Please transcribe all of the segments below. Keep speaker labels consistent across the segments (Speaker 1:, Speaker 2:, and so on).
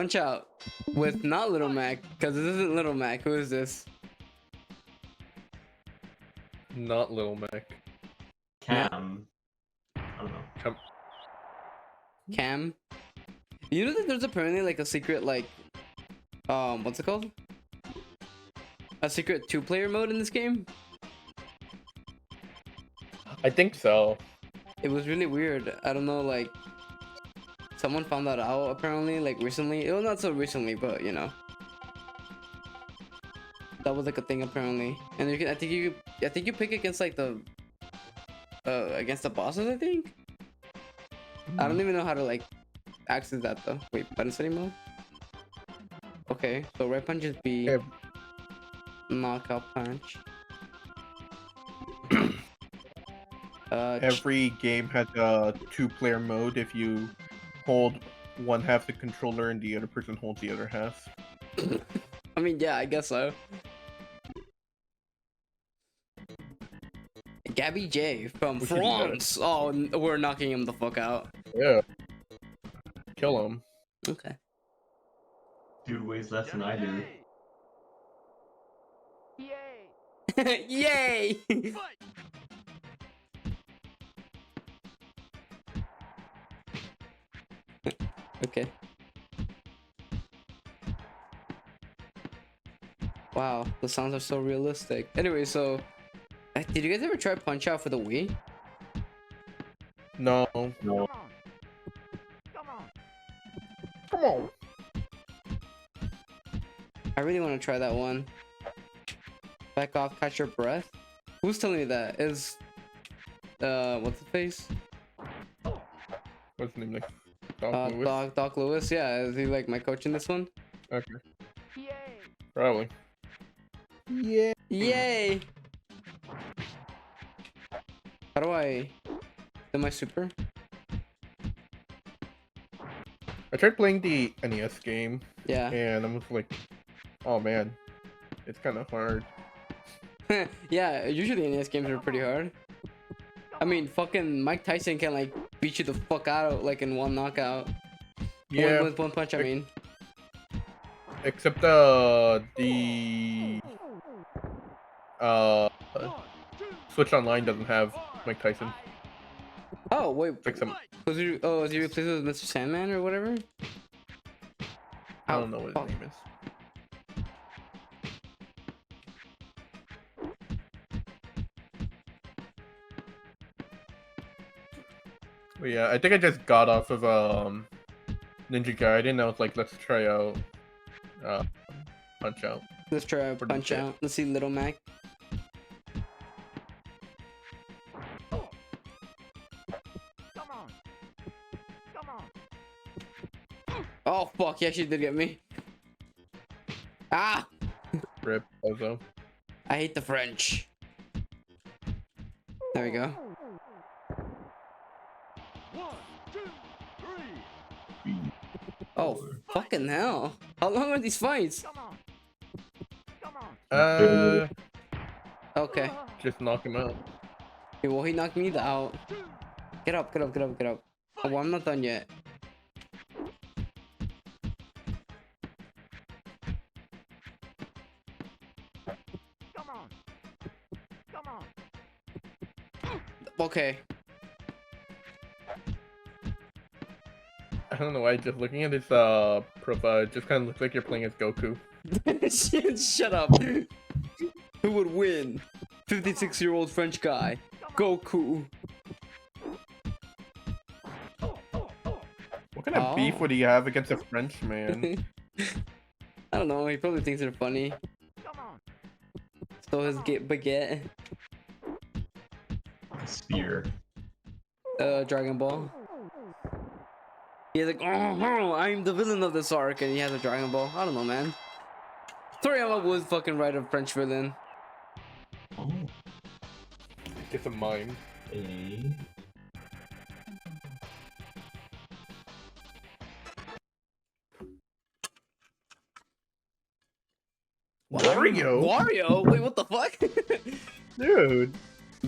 Speaker 1: Punch Out with not Little Mac, because this isn't Little Mac. Who is this?
Speaker 2: Not Little Mac.
Speaker 3: Cam. I don't know.
Speaker 1: Cam. You know that there's apparently like a secret what's it called? A secret 2-player mode in this game?
Speaker 2: I think so.
Speaker 1: It was really weird. I don't know, like someone found that out apparently, like recently. Well, not so recently, but you know. That was like a thing apparently. And you can I think you pick against like the against the bosses, I think. I don't even know how to like access that though. Wait, button setting mode? Okay, so right punch is B.
Speaker 2: Okay.
Speaker 1: Knockout punch.
Speaker 2: Every game has a 2-player mode. If you hold one half the controller and the other person holds the other half.
Speaker 1: I mean, yeah, I guess so. Gabby J from France. Oh, we're knocking him the fuck out.
Speaker 2: Yeah. Kill him.
Speaker 1: Okay.
Speaker 3: Dude weighs less than I do.
Speaker 1: Yay! Yay! Okay. Wow, the sounds are so realistic. Anyway, so did you guys ever try Punch Out for the Wii?
Speaker 2: No.
Speaker 3: No.
Speaker 2: Come on.
Speaker 1: I really want to try that one. Back off, catch your breath. Who's telling me that? Is what's the face?
Speaker 2: What's his name? Like Doc Lewis?
Speaker 1: Doc Lewis. Yeah, is he like my coach in this one?
Speaker 2: Okay. Probably. Yeah.
Speaker 1: Yay! How do I do my super?
Speaker 2: I tried playing the NES game.
Speaker 1: Yeah.
Speaker 2: And I'm just like, oh man, it's kind of hard.
Speaker 1: Yeah, usually NES games are pretty hard. I mean, fucking Mike Tyson can like beat you the fuck out like in one knockout.
Speaker 2: Yeah.
Speaker 1: With one punch, I mean.
Speaker 2: Except the Switch Online doesn't have Mike Tyson.
Speaker 1: Oh wait,
Speaker 2: Like some,
Speaker 1: was he replaced with Mr. Sandman or whatever?
Speaker 2: I don't know what his name is. But yeah, I think I just got off of Ninja Gaiden. I was like, let's try out Punch Out.
Speaker 1: Let's try Punch Out. Let's see Little Mac. Oh fuck, he actually did get me. Ah!
Speaker 2: Rip, also.
Speaker 1: I hate the French. There we go. Oh, fucking hell. How long are these fights? Okay.
Speaker 2: Just knock him out.
Speaker 1: Okay, well, he knocked me out. Get up, get up, get up, get up. Oh, well, I'm not done yet. Okay.
Speaker 2: I don't know why, just looking at his profile, it just kind of looks like you're playing as Goku.
Speaker 1: Shut up. Who would win? 56-year-old French guy. Goku.
Speaker 2: What kind of beef would he have against a French man?
Speaker 1: I don't know, he probably thinks they're funny. So his baguette.
Speaker 3: Spear.
Speaker 1: Dragon Ball. He's like, oh, I'm the villain of this arc, and he has a Dragon Ball. I don't know, man. Toriyama was fucking right, a French villain.
Speaker 3: Oh.
Speaker 2: It's a mime. Wario?
Speaker 1: Wario? Wait, what the fuck?
Speaker 2: Dude.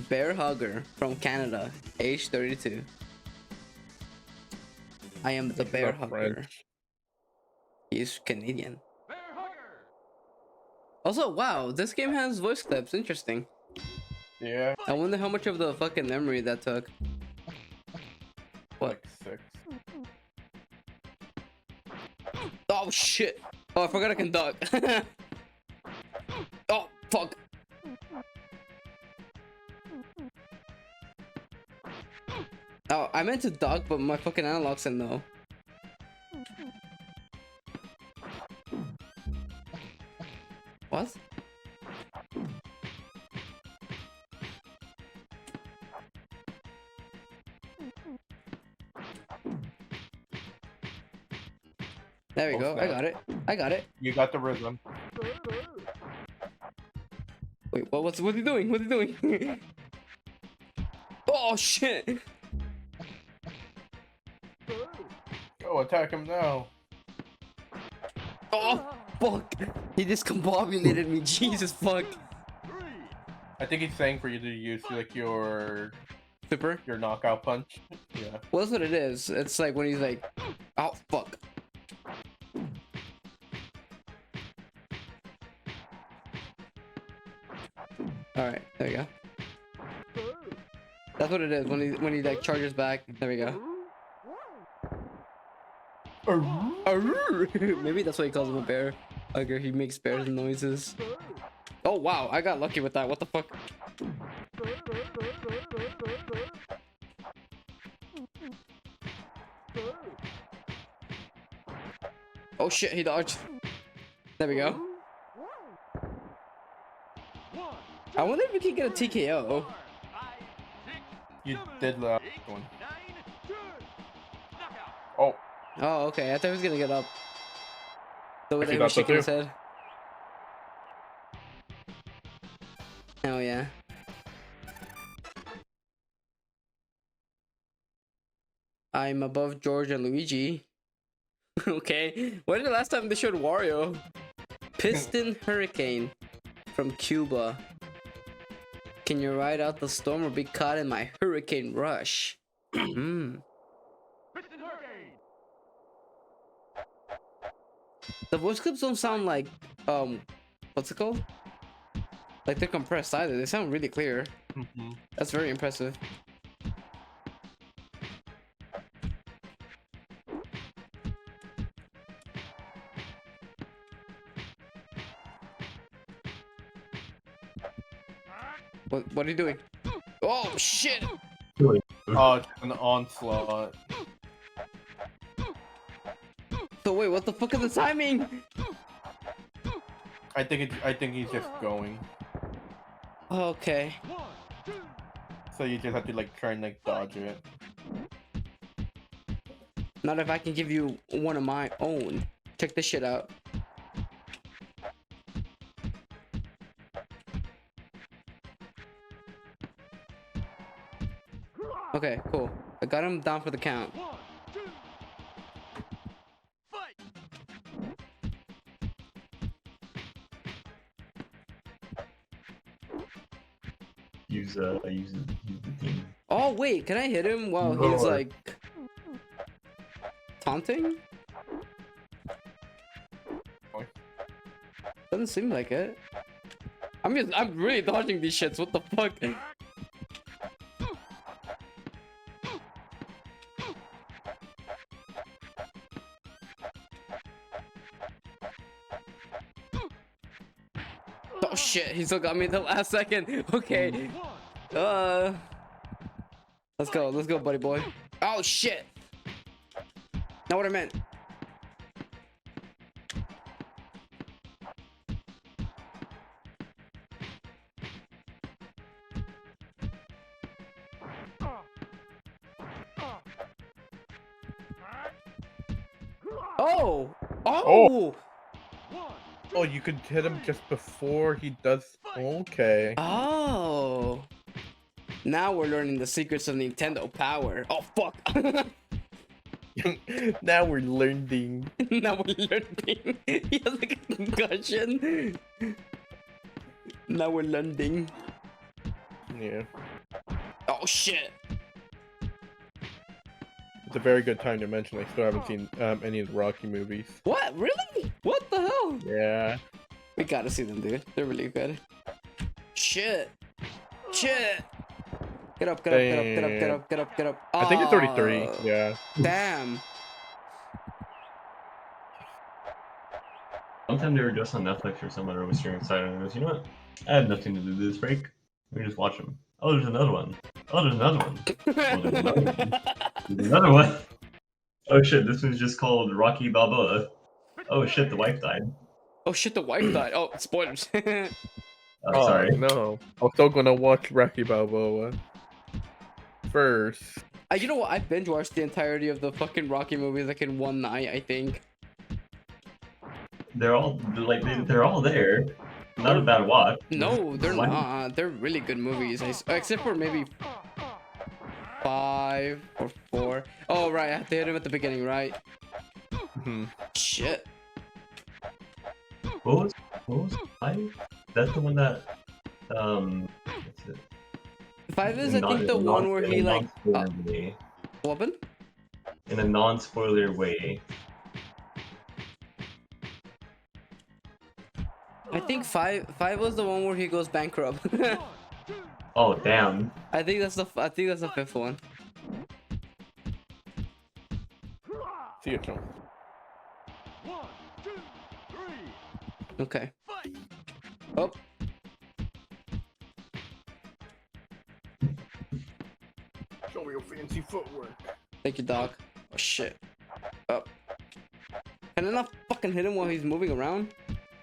Speaker 1: Bear Hugger from Canada, age 32. I am the Bear Hugger.
Speaker 2: French.
Speaker 1: He's Canadian. Also, wow, this game has voice clips. Interesting.
Speaker 2: Yeah.
Speaker 1: I wonder how much of the fucking memory that took. What?
Speaker 2: Like 6.
Speaker 1: Oh shit! Oh, I forgot I can duck. Oh fuck! Oh, I meant to duck, but my fucking analog said no. What? There we go. I got it. I got it.
Speaker 2: You got the rhythm.
Speaker 1: Wait, what's he doing? What's he doing? Oh shit!
Speaker 2: Go attack him now.
Speaker 1: Oh fuck! He discombobulated me. Jesus fuck!
Speaker 2: I think he's saying for you to use like your
Speaker 1: Super.
Speaker 2: knockout punch. Yeah.
Speaker 1: Well, that's what it is. It's like when he's like, oh fuck. All right, there we go. That's what it is when he like charges back. There we go. Maybe that's why he calls him a bear. Like he makes bear noises. Oh wow, I got lucky with that. What the fuck? Oh shit, he dodged. There we go. I wonder if we can get a TKO.
Speaker 2: You did last one. Oh.
Speaker 1: Oh, okay. I thought he was gonna get up. The way that
Speaker 2: Actually,
Speaker 1: he was
Speaker 2: that's what
Speaker 1: shaking his head. Oh yeah. I'm above George and Luigi. Okay. When did the last time they showed Wario? Piston Hurricane from Cuba. Can you ride out the storm or be caught in my hurricane rush? The voice clips don't sound like what's it called? Like they're compressed either. They sound really clear. That's very impressive. What are you doing? Oh shit!
Speaker 2: Oh, it's an onslaught.
Speaker 1: So wait, what the fuck is the timing?
Speaker 2: I think he's just going.
Speaker 1: Okay.
Speaker 2: So you just have to like try and like dodge it.
Speaker 1: Not if I can give you one of my own. Check this shit out. Okay, cool. I got him down for the count.
Speaker 3: Use the team.
Speaker 1: Oh wait, can I hit him while he's
Speaker 3: Lord.
Speaker 1: like taunting? Doesn't seem like it. I'm really dodging these shits. What the fuck? Oh shit, he still got me at the last second. Okay. Let's go, buddy boy. Oh shit. Not what I meant. Oh! Oh!
Speaker 2: Oh, you could hit him just before he does. Okay.
Speaker 1: Oh! Now we're learning the secrets of Nintendo Power. Oh fuck!
Speaker 2: Now we're learning.
Speaker 1: Now we're learning. He has like a concussion. Now we're learning.
Speaker 2: Yeah.
Speaker 1: Oh shit!
Speaker 2: It's a very good time to mention I still haven't seen any of the Rocky movies.
Speaker 1: What? Really? What the hell?
Speaker 2: Yeah.
Speaker 1: We gotta see them, dude. They're really good. Shit. Shit. Get up, get up, get up, get up, get up, get up, get up.
Speaker 2: I think it's 33.
Speaker 1: Oh,
Speaker 2: Yeah.
Speaker 1: damn.
Speaker 3: One time they were just on Netflix or someone was streaming side and goes, you know what? I have nothing to do this break. Let me just watch them. Oh, there's another one. Oh, there's another one. Oh, there's another one. There's another one. Oh shit, this one's just called Rocky Balboa. Oh shit, the wife died.
Speaker 1: Oh shit, the wife died. Oh, spoilers.
Speaker 3: Oh, sorry.
Speaker 2: No. I'm still gonna watch Rocky Balboa first.
Speaker 1: You know what? I binge watched the entirety of the fucking Rocky movies like in one night, I think.
Speaker 3: They're all like they're all there. Not a bad watch.
Speaker 1: No, they're not. They're really good movies. Except for maybe 5 or 4. Oh right, I have to hit him at the beginning, right? Shit.
Speaker 3: What was 5? That's the one that what's it?
Speaker 1: 5 is I think the one where he like Woman?
Speaker 3: In a non-spoiler way.
Speaker 1: I think 5 was the one where he goes bankrupt.
Speaker 3: Oh damn.
Speaker 1: I think that's the 5th one.
Speaker 2: See you, John.
Speaker 1: Okay. Oh.
Speaker 2: Show me your fancy footwork.
Speaker 1: Thank you, dog. Oh shit. Oh. Can I not fucking hit him while he's moving around?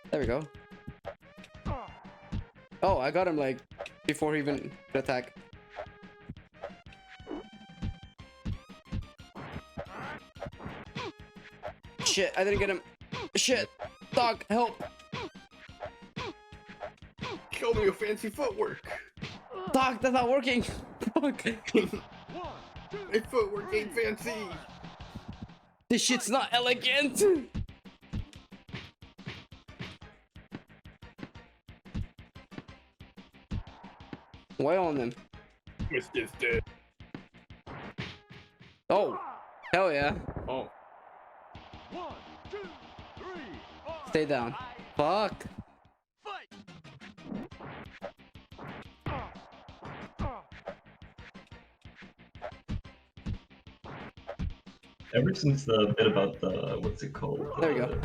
Speaker 1: There we go. Oh, I got him like before he even could attack. Shit, I didn't get him. Shit. Dog, help.
Speaker 2: Show me your fancy footwork.
Speaker 1: Dog, that's not working. Fuck.
Speaker 2: My footwork ain't fancy.
Speaker 1: This shit's not elegant. Why on them?
Speaker 2: Mr. Dead.
Speaker 1: Oh, hell yeah.
Speaker 2: Oh.
Speaker 1: Stay down. Fuck.
Speaker 3: Ever since the bit about the what's it called?
Speaker 1: There we go.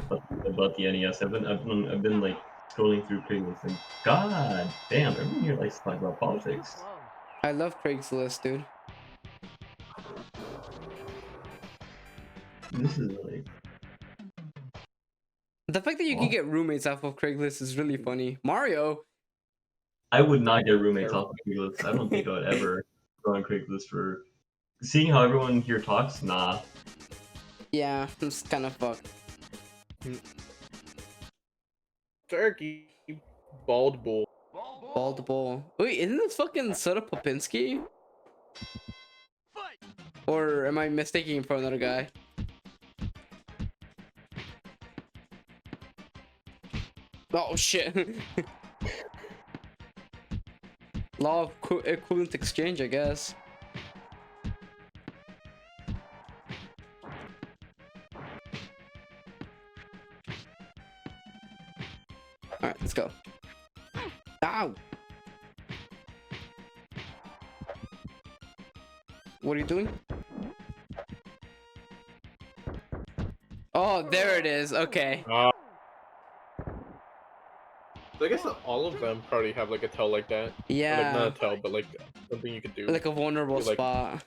Speaker 3: About the NES, I've been like scrolling through Craigslist and god damn, everyone here likes to talk about politics.
Speaker 1: I love Craigslist, dude.
Speaker 3: This is like
Speaker 1: The fact that you can get roommates off of Craigslist is really funny. Mario.
Speaker 3: I would not get roommates off of Craigslist. I don't think I would ever go on Craigslist for seeing how everyone here talks. Nah.
Speaker 1: Yeah, it's kind of fucked.
Speaker 2: Turkey. Bald bull.
Speaker 1: Bald bull. Wait, isn't this fucking Soda Popinski? Or am I mistaking him for another guy? Oh shit. Law of equivalent exchange, I guess. Alright, let's go. Ow! What are you doing? Oh, there it is. Okay.
Speaker 2: I guess all of them probably have like a tell like that. Or,
Speaker 1: Yeah.
Speaker 2: like not a tell, but like something you could do.
Speaker 1: Like a vulnerable
Speaker 2: Like-
Speaker 1: spot.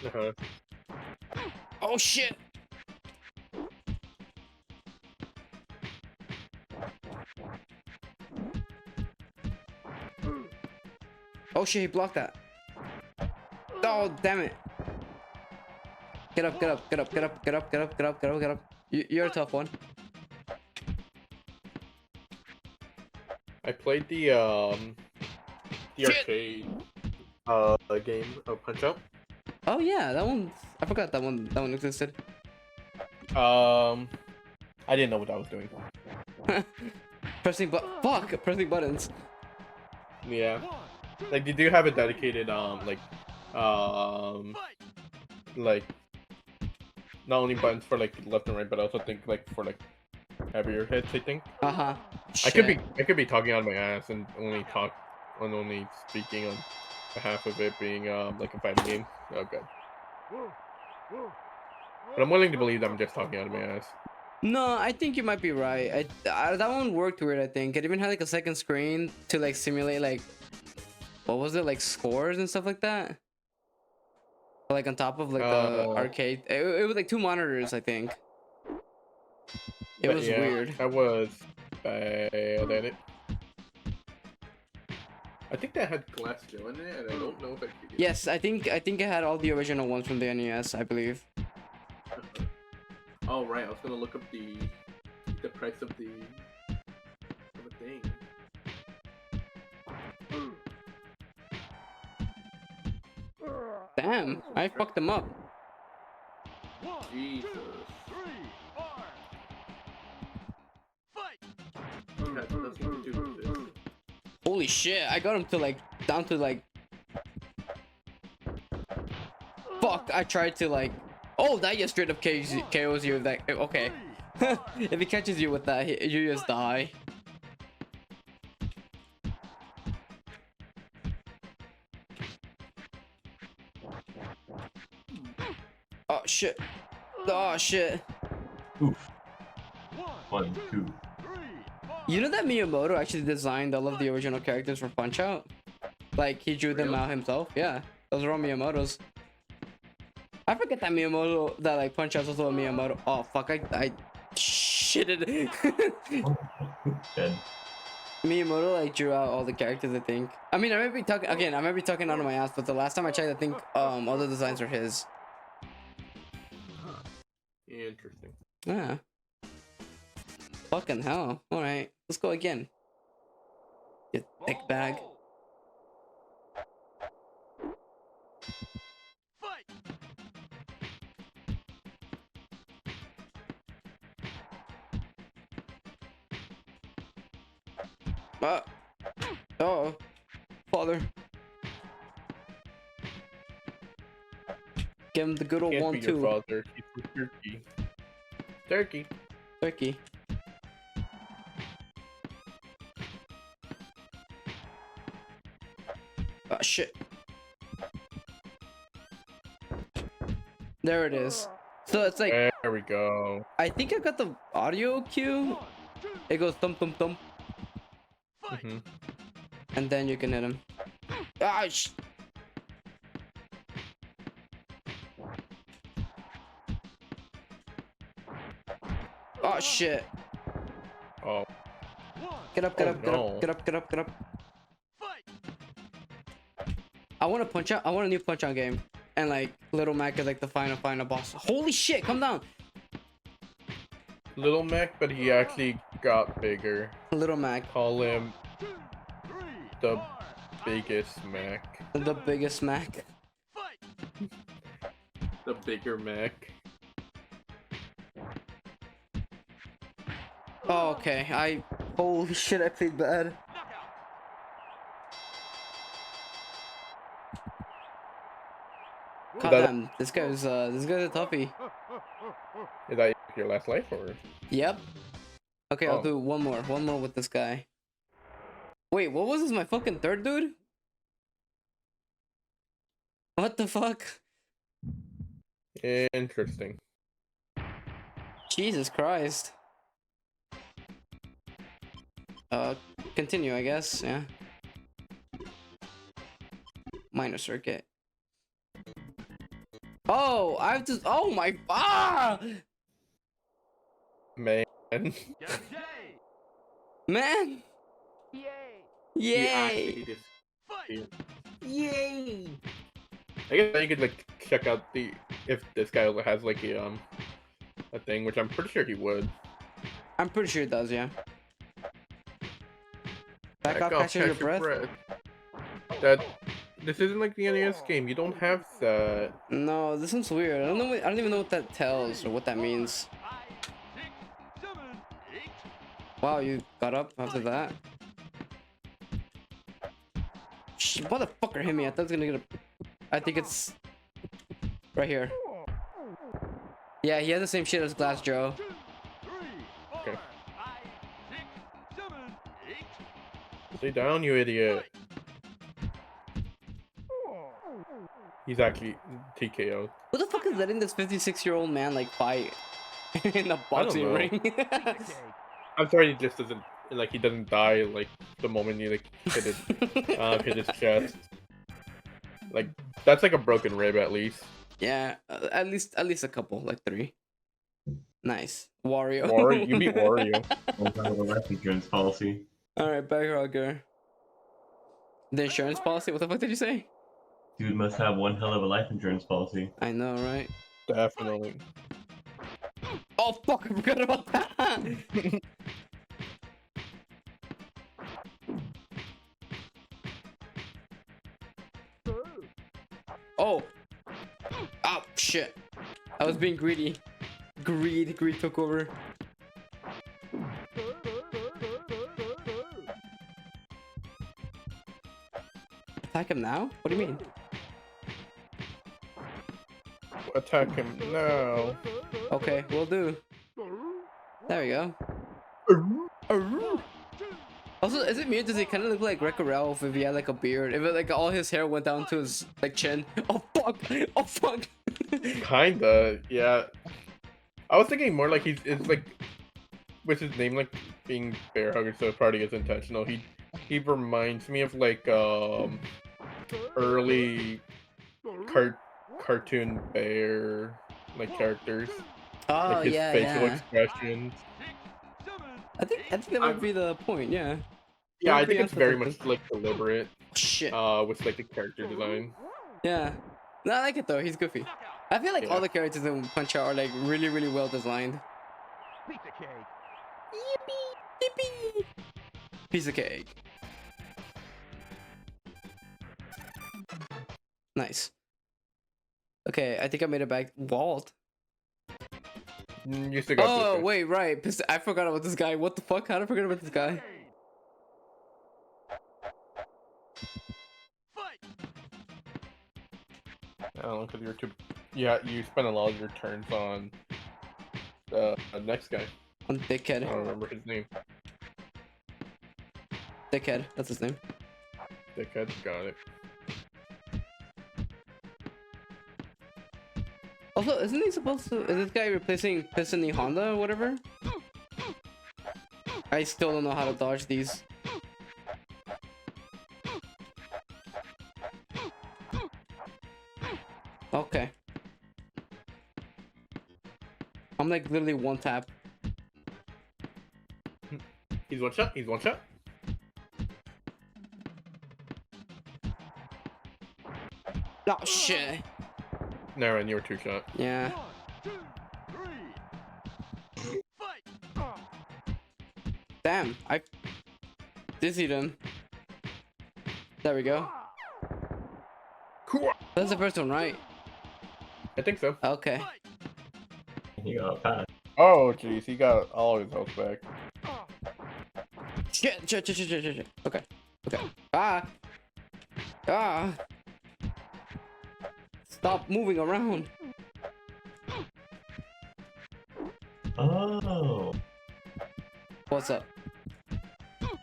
Speaker 2: Uh-huh.
Speaker 1: Oh shit! Oh shit, he blocked that. Oh damn it. Get up, get up, get up, get up, get up, get up, get up, get up, get up. You're a tough one.
Speaker 2: I played the
Speaker 1: Shit.
Speaker 2: arcade game of Punch Out.
Speaker 1: Oh yeah, that one. I forgot that one existed.
Speaker 2: I didn't know what I was doing.
Speaker 1: Pressing buttons.
Speaker 2: Yeah. Like they do have a dedicated like not only buttons for like left and right, but I also think like for like heavier hits. I think
Speaker 1: Uh-huh.
Speaker 2: I could be talking out of my ass and only speaking on behalf of it being like a fighting game. Oh god. But I'm willing to believe that I'm just talking out of my ass.
Speaker 1: No, I think you might be right. That one worked weird, I think. It even had like a second screen to like simulate like, what was it, like scores and stuff like that? Like on top of like the arcade. It was like 2 monitors, I think. It was weird.
Speaker 2: That was bad at it. I think that had glass still in it, and I don't know if I could get
Speaker 1: Yes, I think it had all the original ones from the NES, I believe.
Speaker 2: Oh right, I was gonna look up the price of the thing.
Speaker 1: Damn, I fucked them up.
Speaker 2: Jesus. It has nothing to do with this.
Speaker 1: Holy shit, I got him to like down to like, fuck, I tried to like, oh, that just straight up KOs you with that. Okay. If he catches you with that, you just die. Oh shit. Oh shit.
Speaker 3: Oof. 1, 2.
Speaker 1: You know that Miyamoto actually designed all of the original characters for Punch-Out? Like, he drew them out himself? Yeah. Those are all Miyamoto's. I forget that Miyamoto, that like Punch-Out's also a Miyamoto. Oh fuck, I shitted.
Speaker 3: Dead.
Speaker 1: Miyamoto like drew out all the characters, I think. I mean, I might be talking out of my ass, but the last time I checked, I think all the designs are his.
Speaker 2: Interesting.
Speaker 1: Yeah. Fucking hell. Alright, let's go again. You thick bag. Oh, father. Give him the good old
Speaker 2: Can't
Speaker 1: 1,
Speaker 2: be
Speaker 1: 2.
Speaker 2: your father. He's from Turkey. Turkey.
Speaker 1: Turkey. Oh shit. There it is. So it's like,
Speaker 2: There we go.
Speaker 1: I think I got the audio cue. It goes thump thump thump, and then you can hit him. Ah, oh shit.
Speaker 2: Oh.
Speaker 1: Get up, get up, get up, get up, get up, get up. I want to punch out. I want a new punch out game. And like Little Mac is like the final boss. Holy shit, come down.
Speaker 2: Little Mac, but he actually got bigger.
Speaker 1: Little Mac.
Speaker 2: Call him the biggest Mac.
Speaker 1: The biggest Mac.
Speaker 2: The bigger Mac.
Speaker 1: Oh, okay. Holy shit, I played bad. God damn, this guy's a toughie.
Speaker 2: Is that your last life or?
Speaker 1: Yep. Okay, I'll do one more with this guy. Wait, what was this? My fucking third dude? What the fuck?
Speaker 2: Interesting.
Speaker 1: Jesus Christ. Continue, I guess. Yeah. Minor circuit. Oh, I have to. Oh my. Ah!
Speaker 2: Man.
Speaker 1: Man. Yay!
Speaker 2: Yay! I guess you could like check out if this guy has like a thing, which I'm pretty sure he would.
Speaker 1: I'm pretty sure it does, yeah. Back off, catch your breath.
Speaker 2: This isn't like the NES game. You don't have that.
Speaker 1: No, this one's weird. I don't even know what that tells or what that means. Wow, you got up after that. Motherfucker hit me. I thought I was gonna get a. I think it's right here. Yeah, he has the same shit as Glass Joe.
Speaker 2: Okay. Stay down, you idiot. He's actually TKO.
Speaker 1: Who the fuck is letting this 56-year-old man like fight in a boxing
Speaker 2: know.
Speaker 1: ring?
Speaker 2: I'm sorry, he just doesn't like he doesn't die like the moment you like hit his chest. Like that's like a broken rib at least.
Speaker 1: Yeah, at least a couple, like 3. Nice. Wario.
Speaker 2: You beat Wario.
Speaker 3: One hell of a life insurance policy.
Speaker 1: Alright, Backhugger. The insurance policy? What the fuck did you say?
Speaker 3: Dude must have one hell of a life insurance policy.
Speaker 1: I know, right?
Speaker 2: Definitely.
Speaker 1: Oh fuck, I forgot about that! Oh! Oh shit. I was being greedy. Greed took over. Attack him now? What do you mean?
Speaker 2: Attack him now.
Speaker 1: Okay, we'll do. There we go. Also, is it weird? Does he kind of look like Wreck-It Ralph if he had like a beard? If it, like all his hair went down to his like chin? Oh fuck! Oh fuck!
Speaker 2: Kinda, yeah. I was thinking more like it's like with his name like being Bear Hugger, so it probably is intentional. He reminds me of like early cartoon bear like characters.
Speaker 1: Oh
Speaker 2: Like his
Speaker 1: yeah,
Speaker 2: facial
Speaker 1: yeah.
Speaker 2: expressions.
Speaker 1: I think that might be the point. Yeah.
Speaker 2: Yeah, I
Speaker 1: Don't
Speaker 2: think
Speaker 1: be
Speaker 2: it's very
Speaker 1: unsuspecting.
Speaker 2: much like deliberate.
Speaker 1: Shit.
Speaker 2: With like the character design.
Speaker 1: Yeah. No, I like it though. He's goofy. I feel like
Speaker 2: Yeah.
Speaker 1: all the characters in Punch Out are like really well designed.
Speaker 4: Piece of cake.
Speaker 1: Yippee! Piece of cake. Nice. Okay, I think I made it back. Walt.
Speaker 2: You still got
Speaker 1: Oh
Speaker 2: this.
Speaker 1: wait, right. I forgot about this guy. What the fuck? How did I forget about this guy?
Speaker 2: I don't know, because you're too. Yeah, you spend a lot of your turns on the next guy.
Speaker 1: On
Speaker 2: I
Speaker 1: Dickhead.
Speaker 2: don't remember his name.
Speaker 1: Dickhead. That's his name.
Speaker 2: Dickhead, got it.
Speaker 1: Also, isn't he supposed to? Is this guy replacing Piston Honda or whatever? I still don't know how to dodge these. Okay. I'm like literally one tap.
Speaker 2: He's one shot. He's one shot.
Speaker 1: Oh shit.
Speaker 2: No, and you were two shot.
Speaker 1: Yeah.
Speaker 4: 1, 2, 3. Fight.
Speaker 1: Damn. I dizzied him. There we go.
Speaker 2: Cool.
Speaker 1: That's the first one, right?
Speaker 2: I think so.
Speaker 1: Okay.
Speaker 3: He got passed.
Speaker 2: Oh, jeez, he got all his health back.
Speaker 1: Shit. Okay. Okay. Ah. Ah. Stop moving around.
Speaker 3: Oh.
Speaker 1: What's up?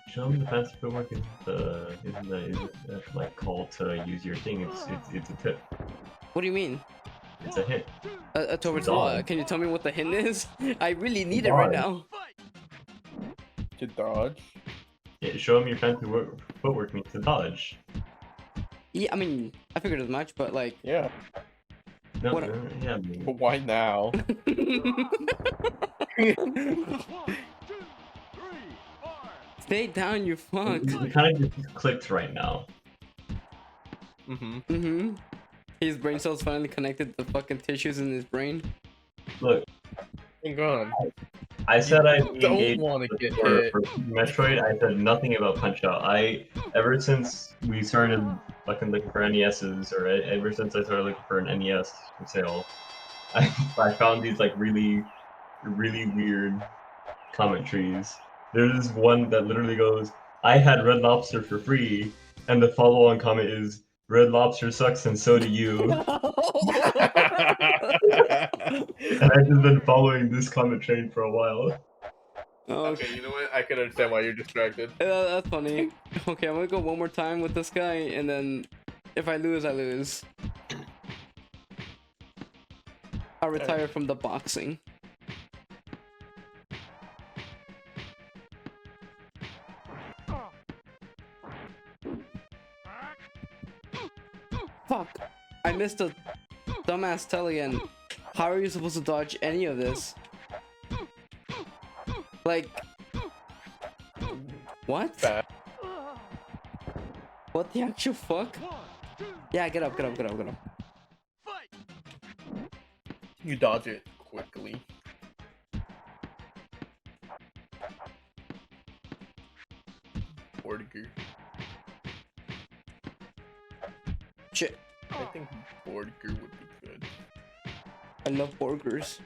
Speaker 3: Show him the fancy footwork isn't like called to use your thing. It's a tip.
Speaker 1: What do you mean?
Speaker 3: It's a hit.
Speaker 1: Towards
Speaker 3: Dodge.
Speaker 1: what? Can you tell me what the hint is? I really need it right
Speaker 3: Dodge.
Speaker 1: now.
Speaker 2: To dodge.
Speaker 3: Yeah, show him your fancy footwork means to dodge.
Speaker 1: Yeah, I mean, I figured as much, but like.
Speaker 2: Yeah.
Speaker 3: No,
Speaker 1: What
Speaker 3: yeah, I mean,
Speaker 2: But why now?
Speaker 4: 1, 2, 3, 4.
Speaker 1: Stay down, you fuck.
Speaker 3: it kind of just clicked right now.
Speaker 2: Mm-hmm.
Speaker 1: His brain cells finally connected to the fucking tissues in his brain.
Speaker 3: Look,
Speaker 2: Hang on.
Speaker 3: I said I
Speaker 2: don't
Speaker 3: engaged
Speaker 2: wanna get
Speaker 3: for
Speaker 2: hit.
Speaker 3: Metroid. I said nothing about Punch Out. Ever since we started fucking looking for NESs, or ever since I started looking for an NES for sale, I found these like really weird commentaries. There's one that literally goes, "I had Red Lobster for free," and the follow-on comment is, Red Lobster sucks and so do you. And I've just been following this comment train for a while.
Speaker 2: Okay, you know what? I can understand why you're distracted.
Speaker 1: That's funny. Okay, I'm gonna go one more time with this guy, and then if I lose, I lose. I'll retire from the boxing. Fuck! I missed a dumbass tell again. How are you supposed to dodge any of this? Like... What?
Speaker 2: Bad.
Speaker 1: What the actual fuck? Yeah, get up, get up, get up, get up.
Speaker 2: You dodge it quickly. Bordiger.
Speaker 1: Shit.
Speaker 2: I think Bordiger would be good.
Speaker 1: I love burgers.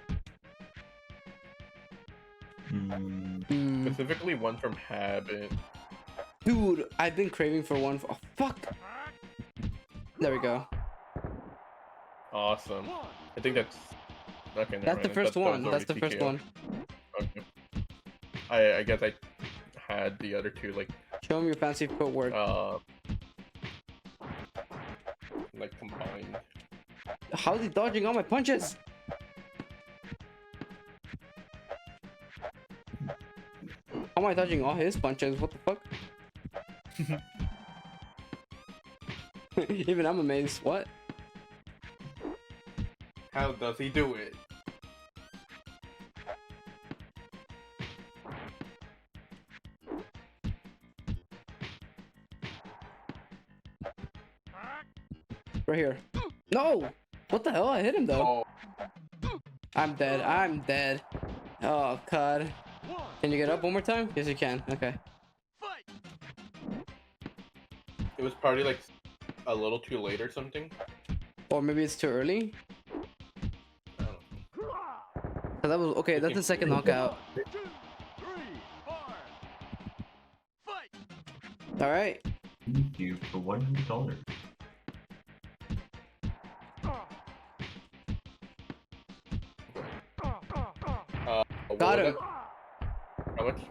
Speaker 2: Specifically one from Habit.
Speaker 1: Dude, I've been craving for one. Oh, fuck. There we go.
Speaker 2: Awesome. I think that's... Okay, never
Speaker 1: That's the
Speaker 2: mind.
Speaker 1: first
Speaker 2: That was
Speaker 1: one. That's the
Speaker 2: already
Speaker 1: first
Speaker 2: TKO.
Speaker 1: one.
Speaker 2: Okay. I guess I had the other two like
Speaker 1: Show him your fancy footwork.
Speaker 2: like combined.
Speaker 1: How is he dodging all my punches? How am I dodging all his punches? What the fuck? Even I'm amazed. What?
Speaker 2: How does he do it?
Speaker 1: Right here. No! What the hell? I hit him though.
Speaker 2: Oh,
Speaker 1: I'm dead. I'm dead. Oh god. Can you get up one more time? Yes, you can. Okay.
Speaker 2: it was probably like a little too late or something.
Speaker 1: Or maybe it's too early.
Speaker 2: I don't know.
Speaker 1: 'Cause that was okay. That's the second knockout. All right.
Speaker 3: Thank you for $100.
Speaker 2: What
Speaker 1: Got
Speaker 2: was
Speaker 1: him.
Speaker 2: it? How much?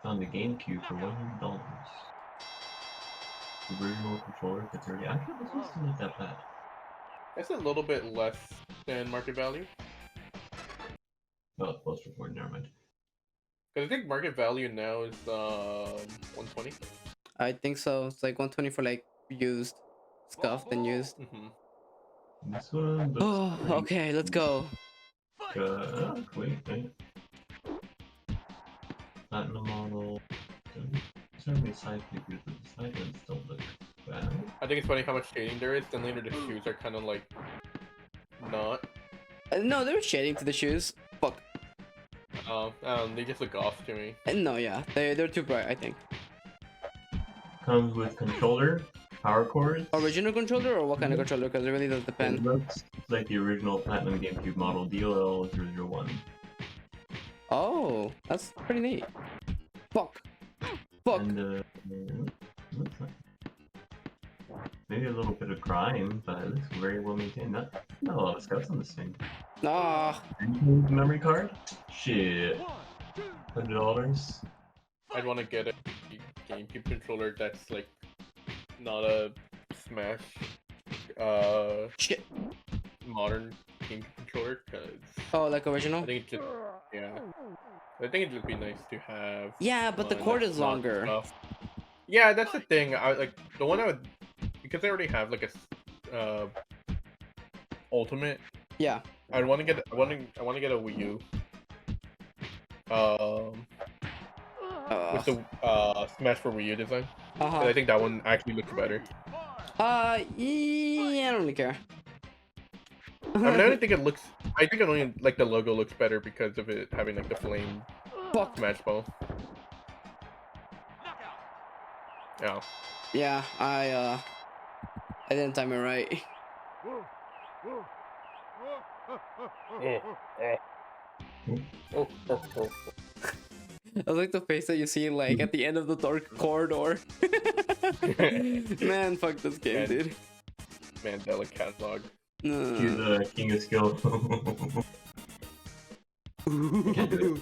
Speaker 3: On the GameCube for $100. The original controller for 30. Actually, this one's not that bad.
Speaker 2: That's a little bit less than market value.
Speaker 3: Oh, close to 40, never mind.
Speaker 2: Because I think market value now is 120.
Speaker 1: I think so. It's like 120 for like used, scuffed and used.
Speaker 3: This one looks
Speaker 1: Oh,
Speaker 3: pretty
Speaker 1: okay. Let's go.
Speaker 3: good. Wait. Platinum model. Certainly side figures, but the side ones don't look bad.
Speaker 2: I think it's funny how much shading there is. Then later the shoes are kind of like not.
Speaker 1: No, there was shading to the shoes. Fuck.
Speaker 2: They just look off to me.
Speaker 1: No, yeah, they're too bright. I think.
Speaker 3: Comes with controller, power cords.
Speaker 1: Original controller or what kind of controller? Because it really does
Speaker 3: It
Speaker 1: depend.
Speaker 3: looks like the original Platinum GameCube model DLL001.
Speaker 1: Oh, that's pretty neat. Fuck. Fuck.
Speaker 3: And looks like maybe a little bit of grime, but it looks very well maintained. Not a lot of scuffs on this thing.
Speaker 1: Ah.
Speaker 3: Memory card? Shit. $100.
Speaker 2: I'd want to get a GameCube controller that's like not a Smash
Speaker 1: Shit.
Speaker 2: modern GameCube controller because
Speaker 1: Oh, like original?
Speaker 2: I think it just I think it'd just be nice to have.
Speaker 1: Yeah, but the
Speaker 2: one
Speaker 1: cord
Speaker 2: that's
Speaker 1: is
Speaker 2: not
Speaker 1: longer.
Speaker 2: scuffed. Yeah, that's the thing. I like the one I would because I already have like a Ultimate.
Speaker 1: Yeah.
Speaker 2: I want to get I want to get a Wii U. With the Smash for Wii U design. I think that one actually looks better.
Speaker 1: Yeah, I don't really care.
Speaker 2: I mean, I don't think it looks. I think it only like the logo looks better because of it having like the flame
Speaker 1: Fuck.
Speaker 2: Smash ball. Yeah.
Speaker 1: Yeah, I didn't time it right. I like the face that you see like at the end of the dark corridor. Man, fuck this game, dude.
Speaker 2: Mandela catalog.
Speaker 3: He's the king of skill. I can't do it.